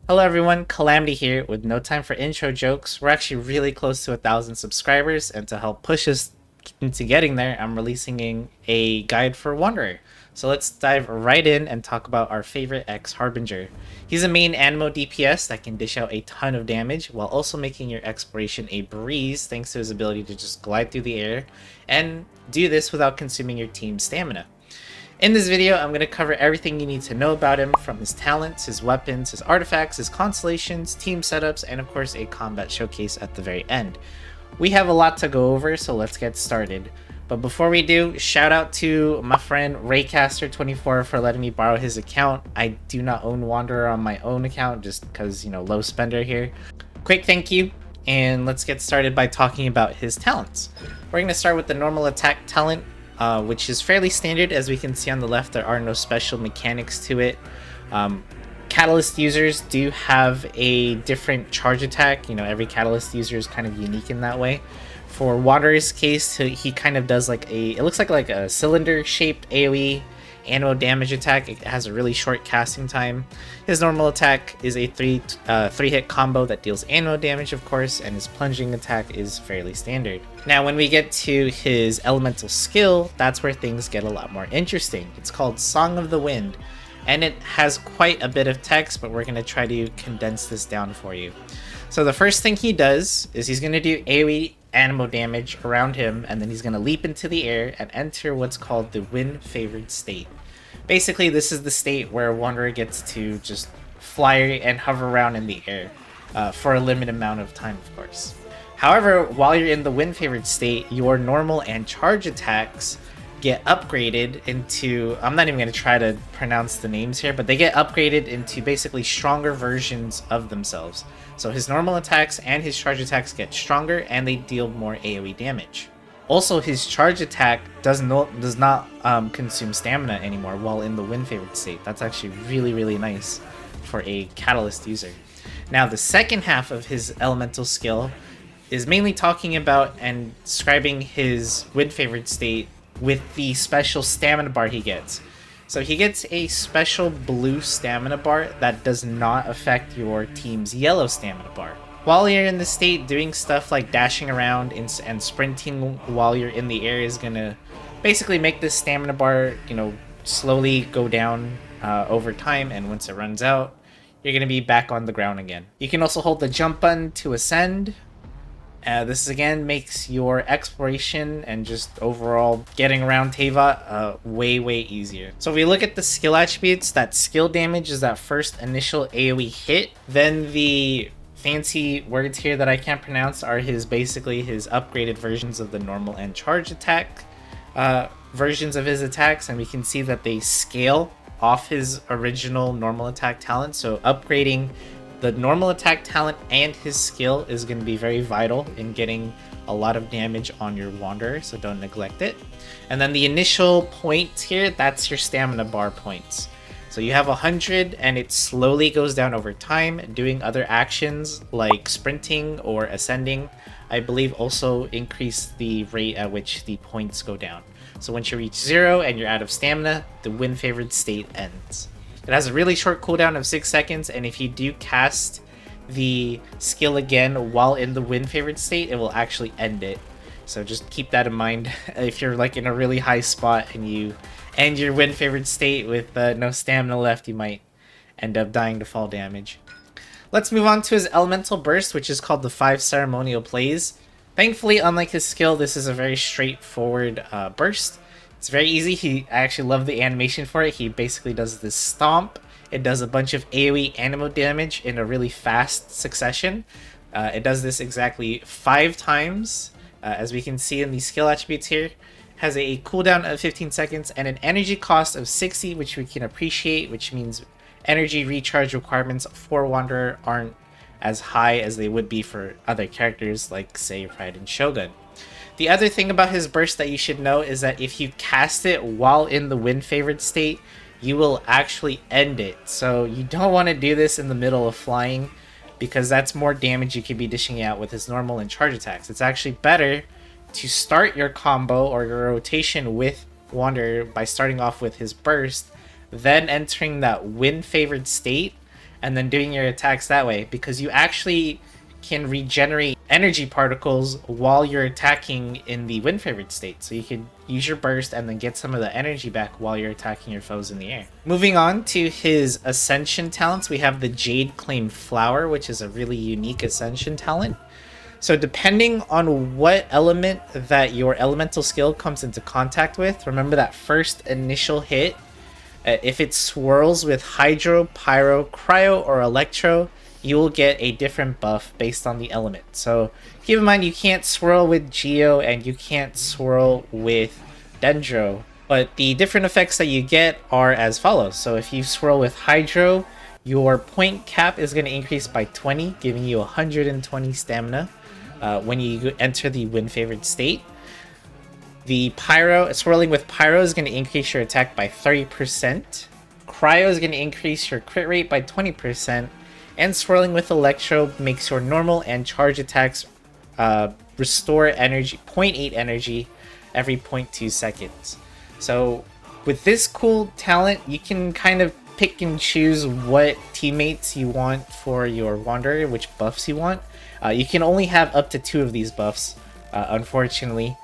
Hello everyone, Calamity here with no time for intro jokes. We're actually really close to 1,000 subscribers, and to help push us into getting there, I'm releasing a guide for Wanderer. So let's dive right in and talk about our favorite X Harbinger. He's a main ANEMO DPS that can dish out a ton of damage while also making your exploration a breeze thanks to his ability to just glide through the air and do this without consuming your team's stamina. In this video, I'm going to cover everything you need to know about him, from his talents, his weapons, his artifacts, his constellations, team setups, and of course a combat showcase at the very end. We have a lot to go over, so let's get started. But before we do, shout out to my friend Raycaster24 for letting me borrow his account. I do not own Wanderer on my own account just because, low spender here. Quick thank you, and let's get started by talking about his talents. We're going to start with the normal attack talent, which is fairly standard. As we can see on the left, there are no special mechanics to it. Catalyst users do have a different charge attack. Every Catalyst user is kind of unique in that way. For Water's case, he kind of does it looks like a cylinder-shaped AoE annual damage attack. It has a really short casting time. His normal attack is a three-hit combo that deals annual damage, of course, and his plunging attack is fairly standard. Now, when we get to his elemental skill, that's where things get a lot more interesting. It's called Song of the Wind, and it has quite a bit of text, but we're going to try to condense this down for you. So the first thing he does is he's going to do AoE anemo damage around him, and then he's going to leap into the air and enter what's called the wind favored state. Basically, this is the state where Wanderer gets to just fly and hover around in the air for a limited amount of time, of course. However, while you're in the wind favored state, your normal and charge attacks get upgraded into, I'm not even going to try to pronounce the names here, but they get upgraded into basically stronger versions of themselves. So his normal attacks and his charge attacks get stronger, and they deal more AoE damage. Also, his charge attack does not consume stamina anymore while in the wind favored state. That's actually really nice for a Catalyst user. Now, the second half of his elemental skill is mainly talking about and describing his wind favored state with the special stamina bar he gets. So he gets a special blue stamina bar that does not affect your team's yellow stamina bar. While you're in the state, doing stuff like dashing around and sprinting while you're in the air is gonna basically make this stamina bar, slowly go down over time, and once it runs out, you're gonna be back on the ground again. You can also hold the jump button to ascend. This again makes your exploration and just overall getting around Teyvat way easier. So if we look at the skill attributes, that skill damage is that first initial AoE hit. Then the fancy words here that I can't pronounce are basically his upgraded versions of the normal and charge attack versions of his attacks, and we can see that they scale off his original normal attack talent. So upgrading the normal attack talent and his skill is going to be very vital in getting a lot of damage on your Wanderer, so don't neglect it. And then the initial point here, that's your stamina bar points. So you have 100, and it slowly goes down over time. Doing other actions like sprinting or ascending, I believe, also increase the rate at which the points go down. So once you reach 0 and you're out of stamina, the wind favored state ends. It has a really short cooldown of 6 seconds, and if you do cast the skill again while in the wind favored state, it will actually end it. So just keep that in mind. If you're in a really high spot and you end your wind favored state with no stamina left, you might end up dying to fall damage. Let's move on to his elemental burst, which is called the 5 ceremonial plays. Thankfully, unlike his skill, this is a very straightforward burst. It's very easy. I actually love the animation for it. He basically does this stomp. It does a bunch of AoE anemo damage in a really fast succession. It does this exactly 5 times. As we can see in the skill attributes here, has a cooldown of 15 seconds and an energy cost of 60, which we can appreciate, which means energy recharge requirements for Wanderer aren't as high as they would be for other characters like, say, Pride and Shogun. The other thing about his burst that you should know is that if you cast it while in the wind favored state, you will actually end it. So you don't want to do this in the middle of flying, because that's more damage you could be dishing out with his normal and charge attacks. It's actually better to start your combo or your rotation with Wanderer by starting off with his burst, then entering that wind favored state, and then doing your attacks that way, because you actually can regenerate energy particles while you're attacking in the wind favored state. So you can use your burst and then get some of the energy back while you're attacking your foes in the air. Moving on to his ascension talents, we have the Jade Claim Flower, which is a really unique ascension talent. So depending on what element that your elemental skill comes into contact with, remember that first initial hit, if it swirls with Hydro, Pyro, Cryo, or Electro, you will get a different buff based on the element. So keep in mind, you can't swirl with Geo and you can't swirl with Dendro, but the different effects that you get are as follows. So if you swirl with Hydro, your point cap is going to increase by 20, giving you 120 stamina when you enter the wind favored state. The Pyro, swirling with Pyro is going to increase your attack by 30%. Cryo is going to increase your crit rate by 20%. And swirling with Electro makes your normal and charge attacks restore energy, 0.8 energy every 0.2 seconds. So with this cool talent, you can kind of pick and choose what teammates you want for your Wanderer, which buffs you want. You can only have up to 2 of these buffs, unfortunately.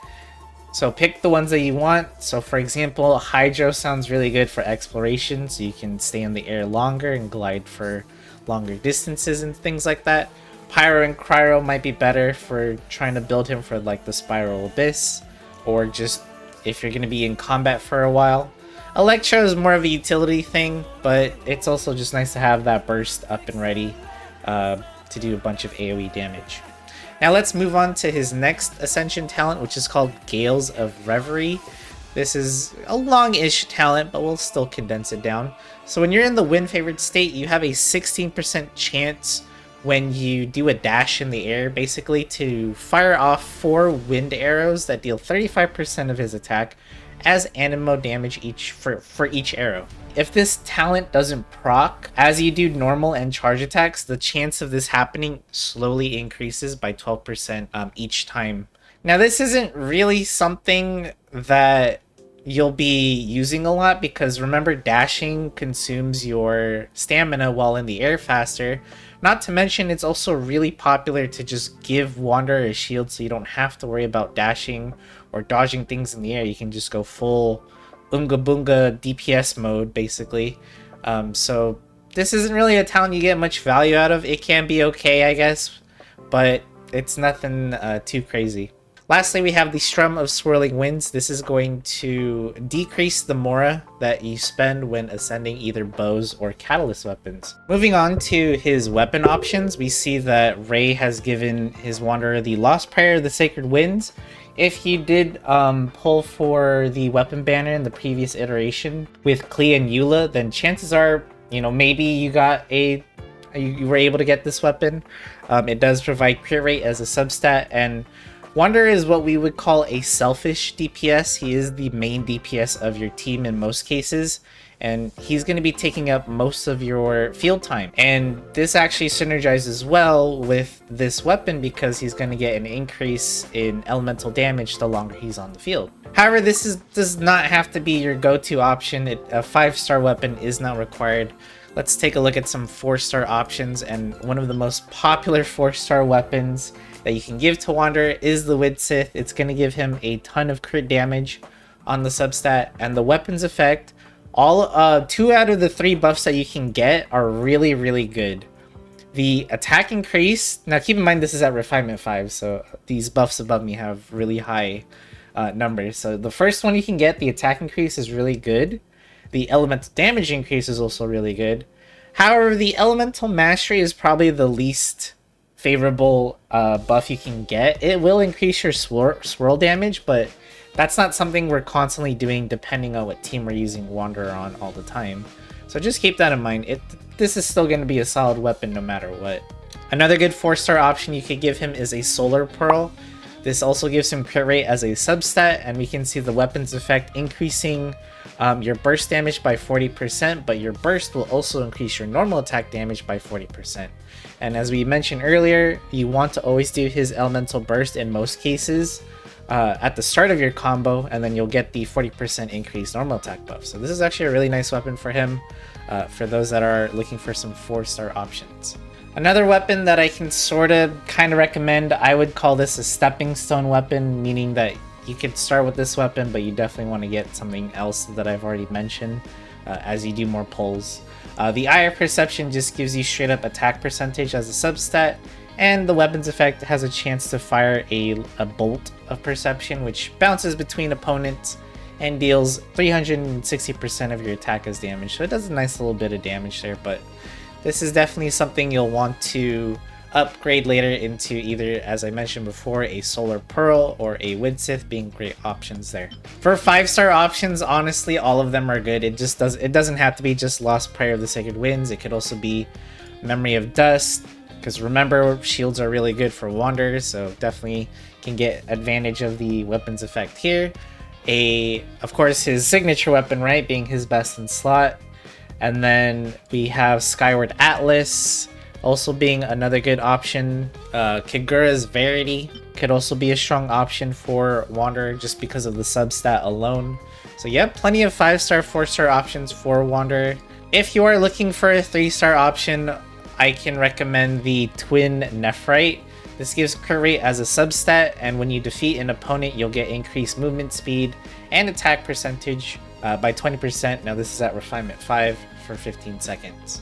So pick the ones that you want. So for example, Hydro sounds really good for exploration, so you can stay in the air longer and glide for longer distances and things like that. Pyro and Cryo might be better for trying to build him for like the Spiral Abyss, or just if you're going to be in combat for a while. Electro is more of a utility thing, but it's also just nice to have that burst up and ready to do a bunch of AoE damage. Now let's move on to his next Ascension talent, which is called Gales of Reverie. This is a long-ish talent, but we'll still condense it down. So when you're in the wind-favored state, you have a 16% chance when you do a dash in the air, basically, to fire off 4 wind arrows that deal 35% of his attack as ANEMO damage for each arrow. If this talent doesn't proc, as you do normal and charge attacks, the chance of this happening slowly increases by 12% each time. Now this isn't really something that you'll be using a lot, because remember, dashing consumes your stamina while in the air faster. Not to mention, it's also really popular to just give Wanderer a shield so you don't have to worry about dashing or dodging things in the air. You can just go full Unga Bunga DPS mode, basically. So this isn't really a talent you get much value out of. It can be okay, I guess, but it's nothing too crazy. Lastly, we have the Strum of Swirling Winds. This is going to decrease the Mora that you spend when ascending either bows or catalyst weapons. Moving on to his weapon options, we see that Ray has given his Wanderer the Lost Prayer of the Sacred Winds. If you did pull for the weapon banner in the previous iteration with Klee and Eula, then chances are, maybe you were able to get this weapon. It does provide crit rate as a substat, and Wanderer is what we would call a selfish DPS. He is the main DPS of your team in most cases, and he's going to be taking up most of your field time. And this actually synergizes well with this weapon because he's going to get an increase in elemental damage the longer he's on the field. However, this does not have to be your go-to option. A 5-star weapon is not required. Let's take a look at some 4-star options, and one of the most popular 4-star weapons that you can give to Wanderer is the Wind Sith. It's going to give him a ton of crit damage on the substat, and the weapons effect, all 2 out of the 3 buffs that you can get are really, really good. The attack increase, now keep in mind this is at Refinement 5, so these buffs above me have really high numbers. So the first one you can get, the attack increase, is really good. The elemental damage increase is also really good. However, the elemental mastery is probably the least favorable buff you can get. It will increase your swirl damage, but that's not something we're constantly doing depending on what team we're using Wanderer on all the time. So just keep that in mind. This is still going to be a solid weapon no matter what. Another good 4-star option you could give him is a Solar Pearl. This also gives him crit rate as a substat, and we can see the weapons effect increasing your burst damage by 40%, but your burst will also increase your normal attack damage by 40%. And as we mentioned earlier, you want to always do his elemental burst in most cases, at the start of your combo, and then you'll get the 40% increased normal attack buff. So this is actually a really nice weapon for him, for those that are looking for some 4-star options. Another weapon that I can sort of kind of recommend, I would call this a stepping stone weapon, meaning that you could start with this weapon, but you definitely want to get something else that I've already mentioned as you do more pulls. The Eye of Perception just gives you straight up attack percentage as a substat, and the weapons effect has a chance to fire a bolt of perception, which bounces between opponents and deals 360% of your attack as damage. So it does a nice little bit of damage there, but this is definitely something you'll want to upgrade later into either, as I mentioned before, a Solar Pearl or a Widsith being great options there. For 5-star options, honestly, all of them are good. It doesn't have to be just Lost Prayer of the Sacred Winds. It could also be Memory of Dust, because remember, shields are really good for Wanderers, so definitely can get advantage of the weapons effect here. Of course, his signature weapon, right, being his best in slot. And then we have Skyward Atlas also being another good option. Kagura's Verity could also be a strong option for Wanderer just because of the substat alone. So yeah, plenty of 5-star, 4-star options for Wanderer. If you are looking for a 3-star option, I can recommend the Twin Nephrite. This gives crit rate as a substat, and when you defeat an opponent, you'll get increased movement speed and attack percentage by 20%. Now this is at Refinement 5 for 15 seconds.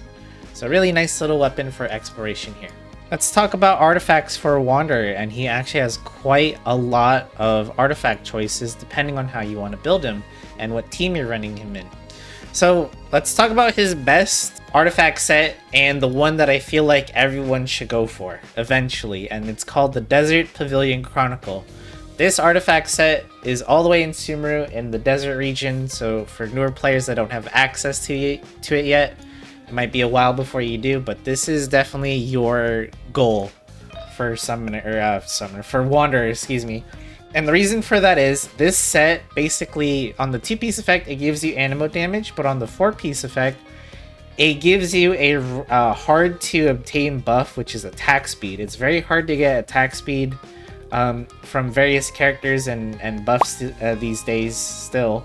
So really nice little weapon for exploration here. Let's talk about artifacts for Wanderer, and he actually has quite a lot of artifact choices depending on how you want to build him and what team you're running him in. So let's talk about his best artifact set and the one that I feel like everyone should go for eventually, and it's called the Desert Pavilion Chronicle. This artifact set is all the way in Sumeru in the desert region, so for newer players that don't have access to it yet, it might be a while before you do, but this is definitely your goal for for Wanderer, excuse me. And the reason for that is this set basically on the 2-piece effect, it gives you ANEMO damage, but on the 4-piece effect, it gives you a hard to obtain buff, which is attack speed. It's very hard to get attack speed from various characters and buffs these days still.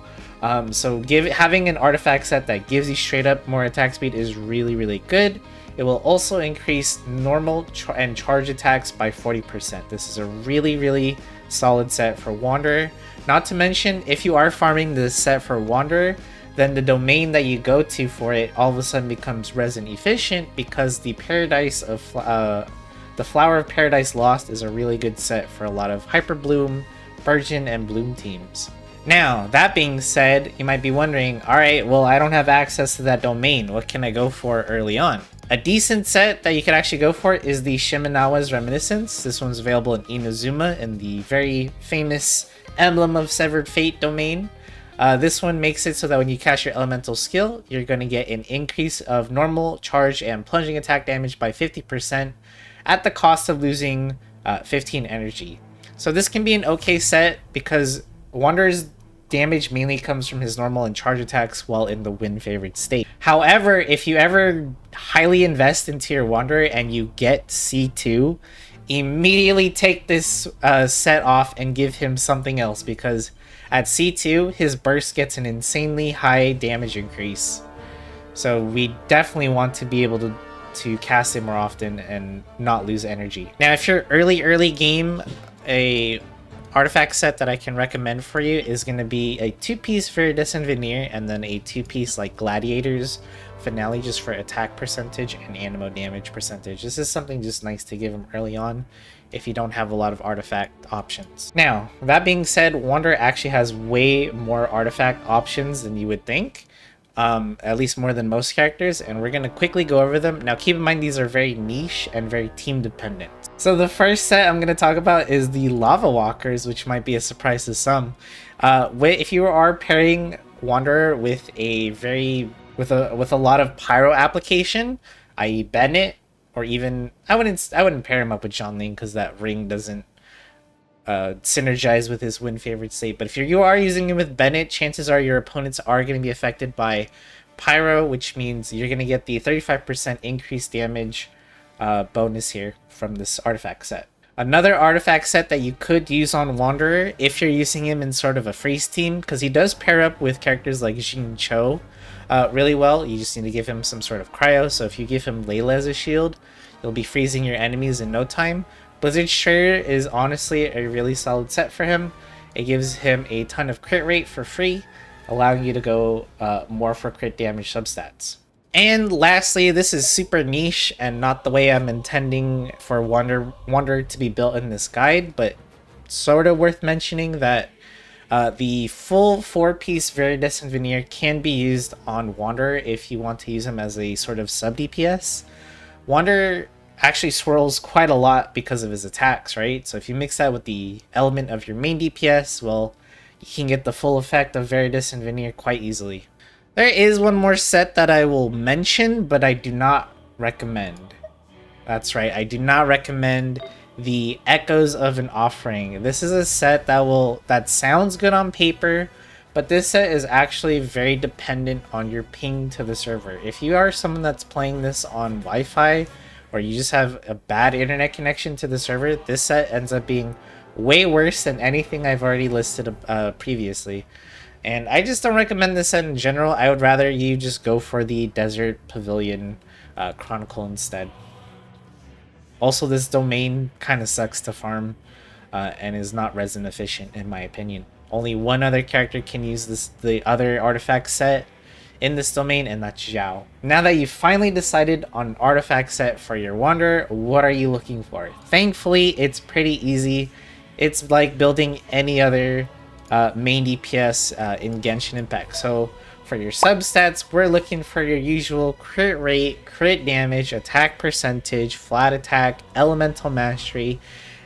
So having an artifact set that gives you straight up more attack speed is really, really good. It will also increase normal and charge attacks by 40%. This is a really, really solid set for Wanderer. Not to mention, if you are farming this set for Wanderer, then the domain that you go to for it all of a sudden becomes resin efficient, because the the Flower of Paradise Lost is a really good set for a lot of Hyper Bloom, Virgin, and Bloom teams. Now, that being said, you might be wondering, alright, well, I don't have access to that domain. What can I go for early on? A decent set that you could actually go for is the Shimenawa's Reminiscence. This one's available in Inazuma in the very famous Emblem of Severed Fate domain. This one makes it so that when you cast your elemental skill, you're going to get an increase of normal, charge, and plunging attack damage by 50% at the cost of losing 15 energy. So this can be an okay set because Wanderer's damage mainly comes from his normal and charge attacks while in the win favored state. However, if you ever highly invest into your Wanderer and you get C2, immediately take this set off and give him something else, because at C2 his burst gets an insanely high damage increase. So we definitely want to be able to cast it more often and not lose energy. Now if you're early game, a artifact set that I can recommend for you is going to be a 2-piece Viridescent Veneer and then a 2-piece like Gladiators Finale just for attack percentage and ANEMO damage percentage. This is something just nice to give them early on if you don't have a lot of artifact options. Now, that being said, Wanderer actually has way more artifact options than you would think. At least more than most characters, and we're going to quickly go over them. Now keep in mind these are very niche and very team dependent. So the first set I'm going to talk about is the Lava Walkers, which might be a surprise to some. If you are pairing Wanderer with with a lot of pyro application, i.e. Bennett, or even I wouldn't pair him up with Zhongling because that ring doesn't synergize with his win favored state. But if you are using him with Bennett, chances are your opponents are going to be affected by pyro, which means you're going to get the 35% increased damage bonus here from this artifact set. Another artifact set that you could use on Wanderer if you're using him in sort of a freeze team, because he does pair up with characters like Jin Cho really well. You just need to give him some sort of cryo, so if you give him Layla as a shield, you'll be freezing your enemies in no time. Blizzard Strayer is honestly a really solid set for him. It gives him a ton of crit rate for free, allowing you to go more for crit damage substats. And lastly, this is super niche and not the way I'm intending for Wonder to be built in this guide, but sort of worth mentioning that the full 4-piece Viridescent Veneer can be used on Wanderer if you want to use him as a sort of sub DPS. Wanderer actually swirls quite a lot because of his attacks, right? So if you mix that with the element of your main DPS, well, you can get the full effect of Viridescent Veneer quite easily. There is one more set that I will mention, but I do not recommend. That's right, I do not recommend the Echoes of an Offering. This is a set that sounds good on paper, but this set is actually very dependent on your ping to the server. If you are someone that's playing this on Wi-Fi, or you just have a bad internet connection to the server, this set ends up being way worse than anything I've already listed previously. And I just don't recommend this set in general. I would rather you just go for the Desert Pavilion Chronicle instead. Also, this domain kind of sucks to farm and is not resin efficient in my opinion. Only one other character can use the other artifact set in this domain, and that's Zhao. Now that you've finally decided on an artifact set for your Wanderer, what are you looking for? Thankfully, it's pretty easy. It's like building any other main DPS in Genshin Impact. So for your substats, we're looking for your usual crit rate, crit damage, attack percentage, flat attack, elemental mastery,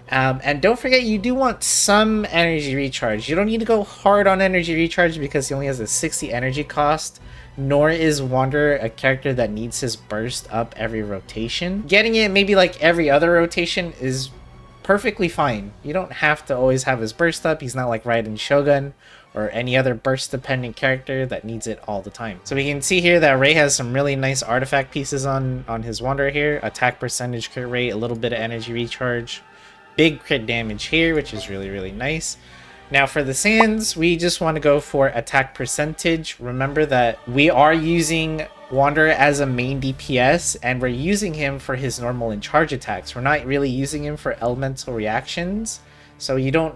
and don't forget you do want some energy recharge. You don't need to go hard on energy recharge because he only has a 60 energy cost, nor is Wanderer a character that needs his burst up every rotation. Getting it maybe like every other rotation is perfectly fine. You don't have to always have his burst up. He's not like Raiden Shogun or any other burst dependent character that needs it all the time. So we can see here that Ray has some really nice artifact pieces on his Wanderer here. Attack percentage, crit rate, a little bit of energy recharge, big crit damage here, which is really nice. Now for the Sands, we just want to go for attack percentage. Remember that we are using Wanderer as a main DPS, and we're using him for his normal and charge attacks. We're not really using him for elemental reactions, so you don't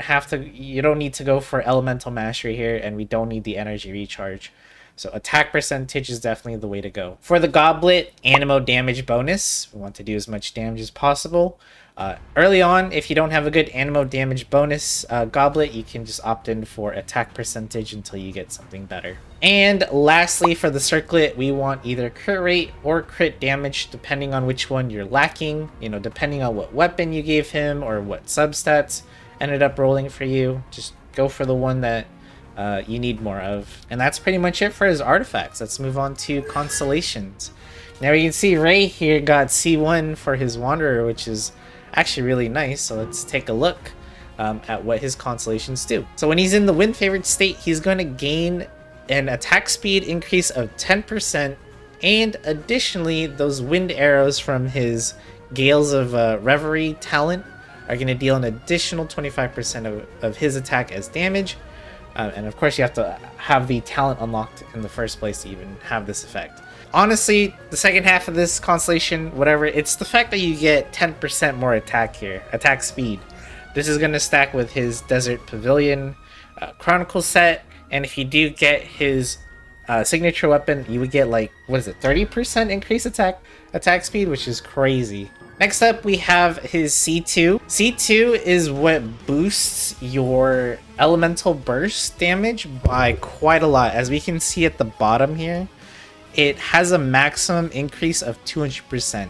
need to go for elemental mastery here, and we don't need the energy recharge. So attack percentage is definitely the way to go. For the Goblet, ANEMO damage bonus, we want to do as much damage as possible. Early on, if you don't have a good ANEMO damage bonus Goblet, you can just opt in for attack percentage until you get something better. And lastly, for the Circlet, we want either crit rate or crit damage, depending on which one you're lacking, depending on what weapon you gave him or what substats ended up rolling for you. Just go for the one that you need more of. And that's pretty much it for his artifacts. Let's move on to Constellations. Now we can see Ray here got C1 for his Wanderer, which is actually really nice. So let's take a look at what his Constellations do. So when he's in the wind favored state, he's going to gain an attack speed increase of 10%, and additionally those wind arrows from his Gales of Reverie talent are going to deal an additional 25% of his attack as damage. And of course you have to have the talent unlocked in the first place to even have this effect. Honestly, the second half of this Constellation, whatever, it's the fact that you get 10% more attack here, attack speed. This is going to stack with his Desert Pavilion Chronicle set, and if you do get his signature weapon, you would get like, 30% increased attack speed, which is crazy. Next up, we have his C2. C2 is what boosts your elemental burst damage by quite a lot. As we can see at the bottom here, it has a maximum increase of 200%.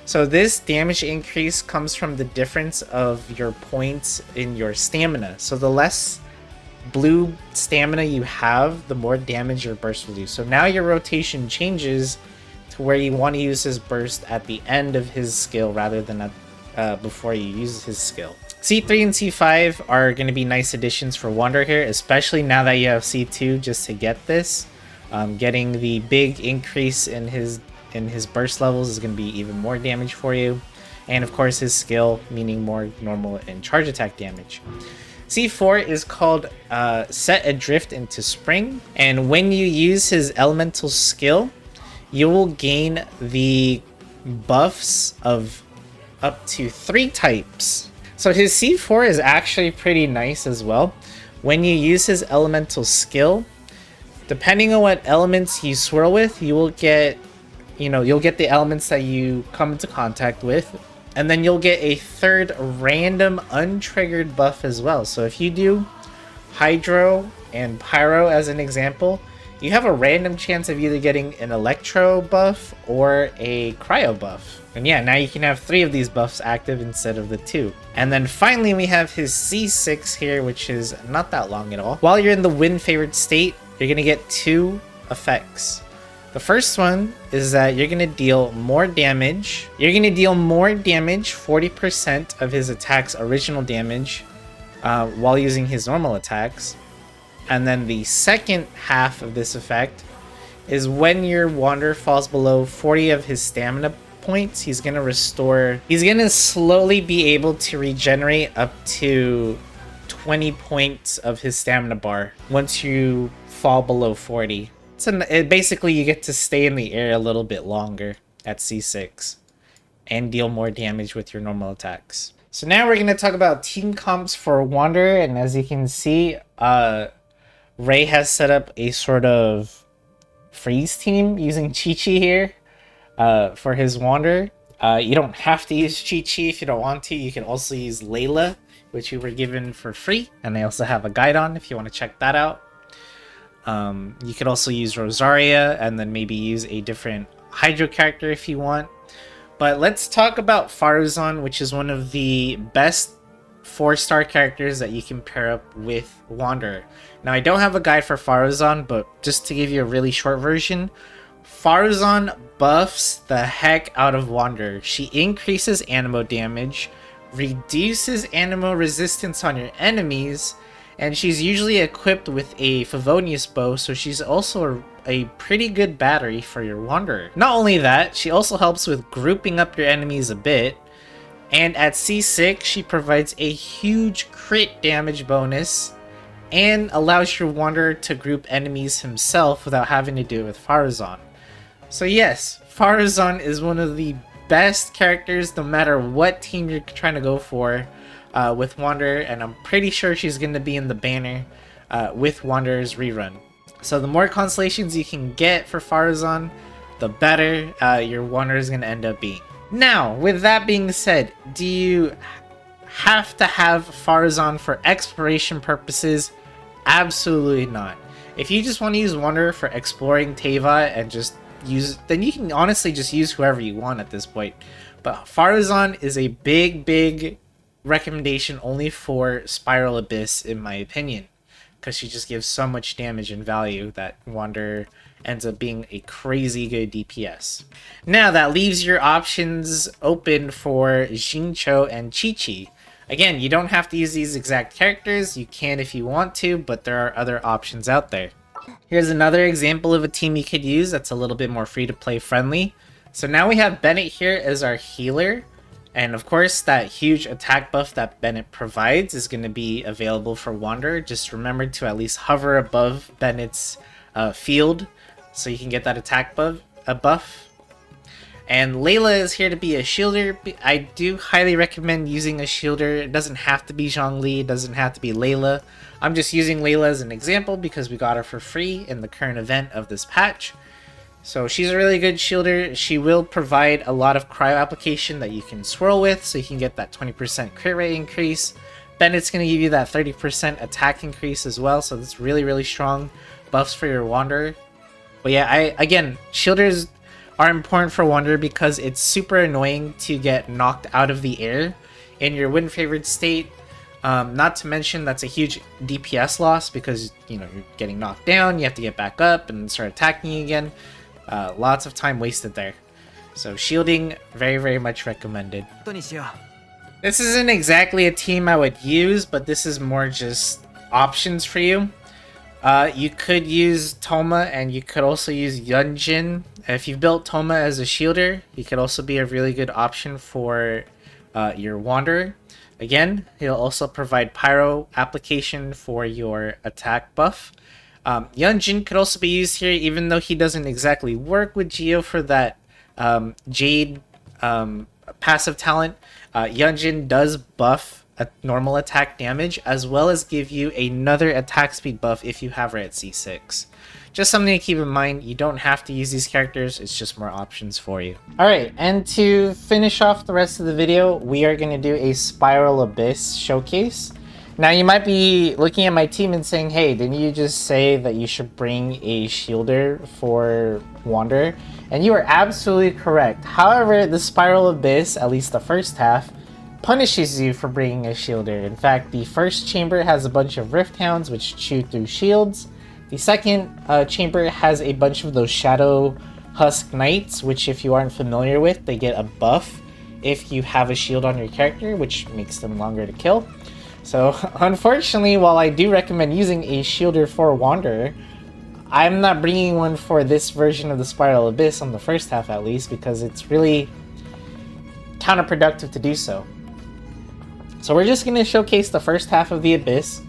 So this damage increase comes from the difference of your points in your stamina. So the less blue stamina you have, the more damage your burst will do. So now your rotation changes to where you want to use his burst at the end of his skill rather than before you use his skill. C3 and C5 are going to be nice additions for Wanderer here, especially now that you have C2 just to get this. Getting the big increase in his burst levels is going to be even more damage for you. and of course his skill, meaning more normal and charge attack damage. C4 is called Set Adrift into Spring, and when you use his elemental skill, you will gain the buffs of up to 3 types. So his C4 is actually pretty nice as well. When you use his elemental skill, depending on what elements you swirl with, you will get, you'll get the elements that you come into contact with. And then you'll get a 3rd random untriggered buff as well. So if you do Hydro and Pyro as an example, you have a random chance of either getting an Electro buff or a Cryo buff. And yeah, now you can have 3 of these buffs active instead of the 2. And then finally we have his C6 here, which is not that long at all. While you're in the wind favored state, you're going to get 2 effects. The first one is that you're going to deal more damage. You're going to deal more damage, 40% of his attack's original damage, while using his normal attacks. And then the second half of this effect is when your Wanderer falls below 40 of his stamina points, he's going to slowly be able to regenerate up to 20 points of his stamina bar once you fall below 40. Basically, you get to stay in the air a little bit longer at C6 and deal more damage with your normal attacks. So now we're going to talk about team comps for Wanderer, and as you can see, Ray has set up a sort of freeze team using Chi-Chi here for his Wanderer. You don't have to use Chi-Chi if you don't want to. You can also use Layla, which you were given for free, and they also have a guide on if you want to check that out. You could also use Rosaria and then maybe use a different Hydro character if you want. But let's talk about Faruzan, which is one of the best 4-star characters that you can pair up with Wanderer. Now I don't have a guide for Faruzan, but just to give you a really short version, Faruzan buffs the heck out of Wanderer. She increases ANEMO damage, reduces ANEMO resistance on your enemies, and she's usually equipped with a Favonius bow, so she's also a pretty good battery for your Wanderer. Not only that, she also helps with grouping up your enemies a bit, and at C6 she provides a huge crit damage bonus and allows your Wanderer to group enemies himself without having to do it with Faruzan. So yes, Faruzan is one of the best characters no matter what team you're trying to go for with Wanderer, and I'm pretty sure she's going to be in the banner with Wanderer's rerun. So the more constellations you can get for Faruzan, the better your Wanderer is going to end up being. Now, with that being said, do you have to have Faruzan for exploration purposes? Absolutely not. If you just want to use Wanderer for exploring Teyvat and just use, then you can honestly just use whoever you want at this point. But Faruzan is a big recommendation only for Spiral Abyss, in my opinion, because she just gives so much damage and value that Wanderer ends up being a crazy good DPS. Now that leaves your options open for Xingqiu and Chi-Chi. Again, you don't have to use these exact characters, you can if you want to, but there are other options out there. Here's another example of a team you could use that's a little bit more free-to-play friendly. So now we have Bennett here as our healer, and of course that huge attack buff that Bennett provides is going to be available for Wanderer. Just remember to at least hover above Bennett's field so you can get that attack buff. And Layla is here to be a shielder. I do highly recommend using a shielder. It doesn't have to be Zhongli, it doesn't have to be Layla. I'm just using Layla as an example because we got her for free in the current event of this patch. So she's a really good shielder. She will provide a lot of cryo application that you can swirl with, so you can get that 20% crit rate increase. Bennett's going to give you that 30% attack increase as well, so that's really strong buffs for your Wanderer. But yeah, again, shielders are important for Wanderer because it's super annoying to get knocked out of the air in your wind favored state. Not to mention that's a huge DPS loss because you're getting knocked down, you have to get back up and start attacking again. Lots of time wasted there. So shielding, very much recommended. This isn't exactly a team I would use, but this is more just options for you. You could use Toma, and you could also use Yunjin If you've built Toma as a shielder, he could also be a really good option for your Wanderer. Again, he'll also provide Pyro application for your attack buff. Yunjin could also be used here, even though he doesn't exactly work with Geo for that Jade passive talent. Yunjin does buff a normal attack damage, as well as give you another attack speed buff if you have her at C6. Just something to keep in mind, you don't have to use these characters, it's just more options for you. Alright, and to finish off the rest of the video, we are going to do a Spiral Abyss showcase. Now you might be looking at my team and saying, hey, didn't you just say that you should bring a shielder for Wanderer? And you are absolutely correct. However, the Spiral Abyss, at least the first half, punishes you for bringing a shielder. In fact, the first chamber has a bunch of Rift Hounds which chew through shields. The second chamber has a bunch of those Shadow Husk Knights, which if you aren't familiar with, they get a buff if you have a shield on your character, which makes them longer to kill. So unfortunately, while I do recommend using a shielder for Wanderer, I'm not bringing one for this version of the Spiral Abyss on the first half at least, because it's really counterproductive to do so. So we're just going to showcase the first half of the Abyss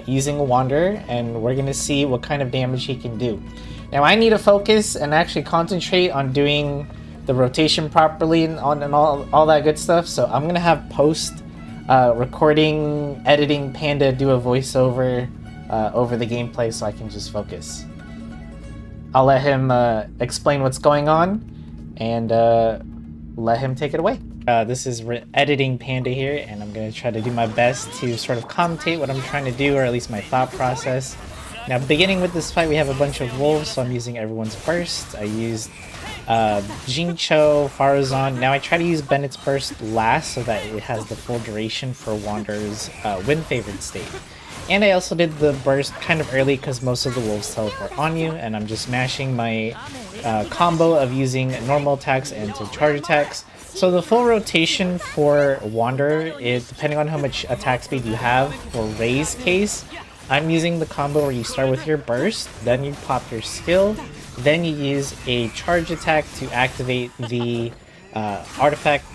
using a Wanderer, and we're going to see what kind of damage he can do. Now I need to focus and actually concentrate on doing the rotation properly and all that good stuff, so I'm going to have post recording, editing Panda do a voiceover over the gameplay so I can just focus. I'll let him explain what's going on and let him take it away. This is editing Panda here, and I'm going to try to do my best to sort of commentate what I'm trying to do, or at least my thought process. Now, beginning with this fight, we have a bunch of wolves, so I'm using everyone's burst. I used Jincho, Farazan. Now I try to use Bennett's burst last so that it has the full duration for Wanderer's win favored state. And I also did the burst kind of early because most of the wolves teleport on you, and I'm just mashing my combo of using normal attacks and to charge attacks. So the full rotation for Wanderer is depending on how much attack speed you have. For Ray's case, I'm using the combo where you start with your burst, then you pop your skill, then you use a charge attack to activate the artifact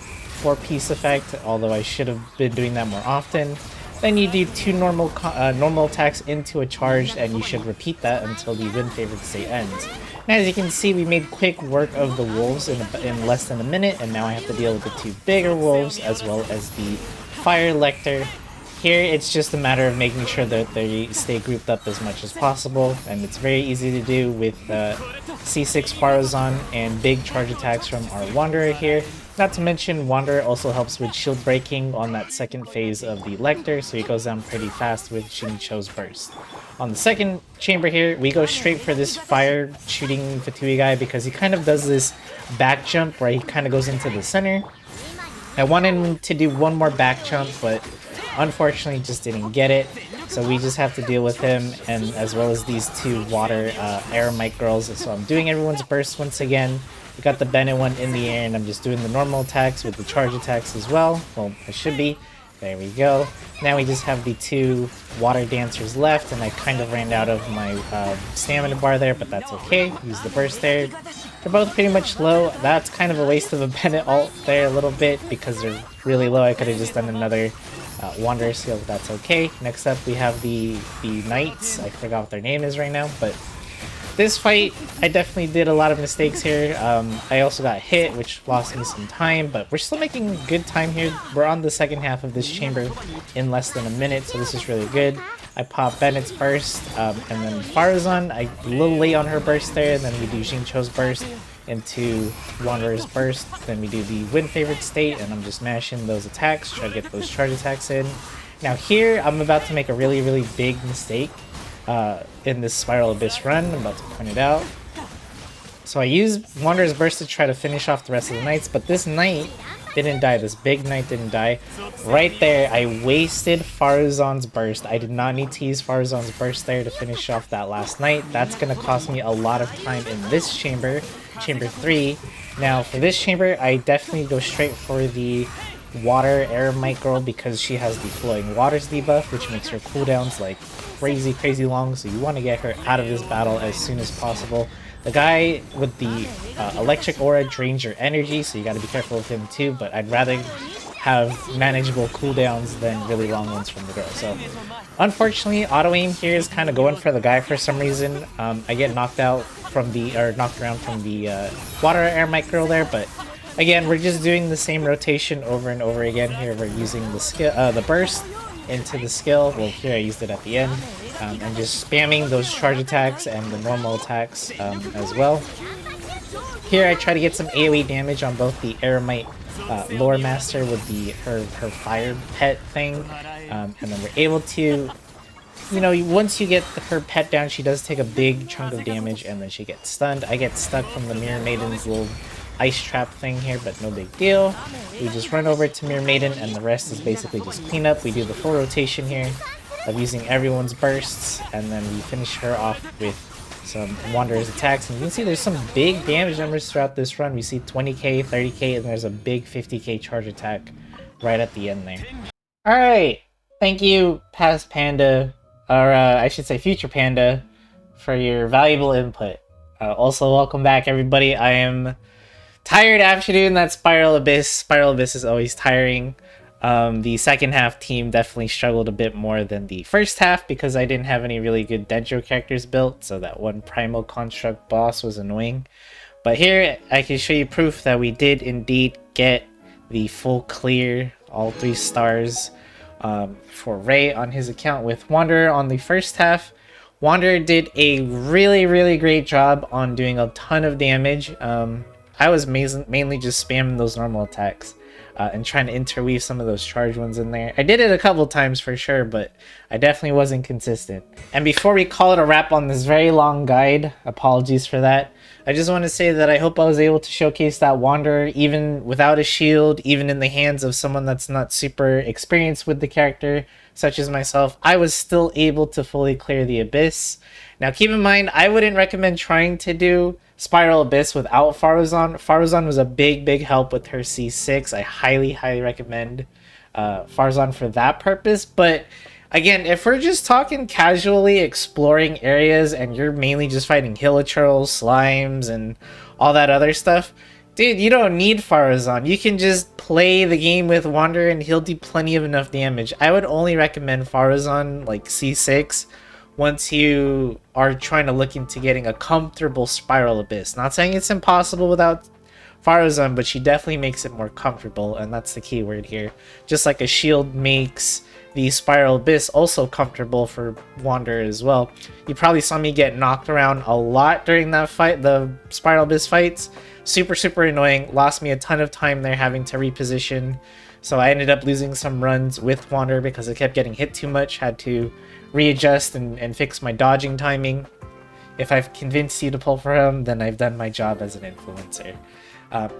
4-piece effect, although I should have been doing that more often. Then you do 2 normal attacks into a charge, and you should repeat that until the win favored state ends. Now, as you can see, we made quick work of the wolves in less than a minute, and now I have to deal with the 2 bigger wolves as well as the Fire Lecter. Here, it's just a matter of making sure that they stay grouped up as much as possible, and it's very easy to do with C6 Farazan and big charge attacks from our Wanderer here. Not to mention, Wanderer also helps with shield breaking on that second phase of the Lecter, so he goes down pretty fast with Jincho's burst. On the second chamber here, we go straight for this fire shooting Fatui guy because he kind of does this back jump where he kind of goes into the center. I wanted him to do one more back jump, but unfortunately just didn't get it. So we just have to deal with him, and as well as these 2 water air mic girls. So I'm doing everyone's burst once again. We got the Bennett one in the air, and I'm just doing the normal attacks with the charge attacks as well. Well, I should be. There we go. Now we just have the 2 water dancers left, and I kind of ran out of my stamina bar there, but that's okay. Use the burst there. They're both pretty much low. That's kind of a waste of a Bennett ult there a little bit because they're really low. I could have just done another Wanderer seal, but that's okay. Next up, we have the Knights. I forgot what their name is right now, but this fight, I definitely did a lot of mistakes here. I also got hit, which lost me some time, but we're still making good time here. We're on the second half of this chamber in less than a minute, so this is really good. I pop Bennett's burst, and then Farazan, I'm a little late on her burst there, and then we do Jincho's burst into Wanderer's burst. Then we do the win favored state, and I'm just mashing those attacks, try to get those charge attacks in. Now here, I'm about to make a really, really big mistake in this Spiral Abyss run. I'm about to point it out. So I used Wanderer's burst to try to finish off the rest of the knights, but this knight didn't die. This big knight didn't die. Right there, I wasted Farazan's burst. I did not need to use Farazan's burst there to finish off that last knight. That's going to cost me a lot of time in this chamber, chamber 3. Now, for this chamber, I definitely go straight for the water air mic girl because she has the flowing waters debuff, which makes her cooldowns like crazy long, so you want to get her out of this battle as soon as possible. The guy with the electric aura drains your energy, so you gotta be careful with him too, but I'd rather have manageable cooldowns than really long ones from the girl. So unfortunately, auto aim here is kind of going for the guy for some reason. I get knocked out from the, or knocked around from the water air mic girl there, but again, we're just doing the same rotation over and over again here. We're using the skill, the burst into the skill. Well, here I used it at the end. And just spamming those charge attacks and the normal attacks as well. Here I try to get some AoE damage on both the Eremite Lore Master with her fire pet thing. And then we're able to, you know, once you get her pet down, she does take a big chunk of damage and then she gets stunned. I get stuck from the Mirror Maiden's little ice trap thing here, but no big deal. We just run over to Mirror Maiden and the rest is basically just cleanup. We do the full rotation here of using everyone's bursts, and then we finish her off with some Wanderer's attacks. And you can see there's some big damage numbers throughout this run. We see 20k, 30k, and there's a big 50k charge attack right at the end there. Alright, thank you, Past Panda, or I should say Future Panda, for your valuable input. Also, welcome back everybody. I am tired after doing that Spiral Abyss. Spiral Abyss is always tiring. The second half team definitely struggled a bit more than the first half because I didn't have any really good Dendro characters built, so that one Primal Construct boss was annoying. But here I can show you proof that we did indeed get the full clear, all 3 stars for Ray on his account with Wanderer on the first half. Wanderer did a really great job on doing a ton of damage. I was mainly just spamming those normal attacks. And trying to interweave some of those charge ones in there. I did it a couple times for sure, but I definitely wasn't consistent. And before we call it a wrap on this very long guide, apologies for that, I just want to say that I hope I was able to showcase that Wanderer even without a shield, even in the hands of someone that's not super experienced with the character, such as myself, I was still able to fully clear the Abyss. Now keep in mind, I wouldn't recommend trying to do Spiral Abyss without Faruzan. Faruzan was a big help with her C6. I highly recommend Faruzan for that purpose. But again, if we're just talking casually exploring areas and you're mainly just fighting Hilichurls, slimes, and all that other stuff, dude, you don't need Faruzan. You can just play the game with Wanderer and he'll do plenty of enough damage. I would only recommend Faruzan like C6 once you are trying to look into getting a comfortable Spiral Abyss. Not saying it's impossible without Faruzan, but she definitely makes it more comfortable, and that's the key word here. Just like a shield makes the Spiral Abyss also comfortable for Wanderer as well. You probably saw me get knocked around a lot during that fight, the Spiral Abyss fights. Super annoying, lost me a ton of time there having to reposition. So I ended up losing some runs with Wanderer because I kept getting hit too much, had to readjust and fix my dodging timing. If I've convinced you to pull for him, then I've done my job as an influencer.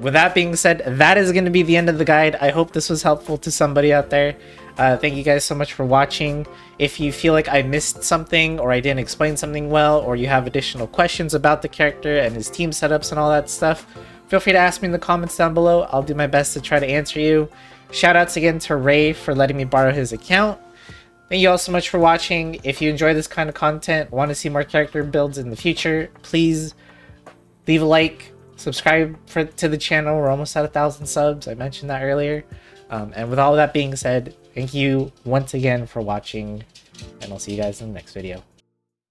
With that being said, that is going to be the end of the guide. I hope this was helpful to somebody out there. Thank you guys so much for watching. If you feel like I missed something or I didn't explain something well, or you have additional questions about the character and his team setups and all that stuff, feel free to ask me in the comments down below. I'll do my best to try to answer you. Shoutouts again to Ray for letting me borrow his account. Thank you all so much for watching. If you enjoy this kind of content, want to see more character builds in the future, please leave a like, subscribe to the channel. We're almost at 1,000 subs. I mentioned that earlier. And with all that being said, thank you once again for watching, and I'll see you guys in the next video.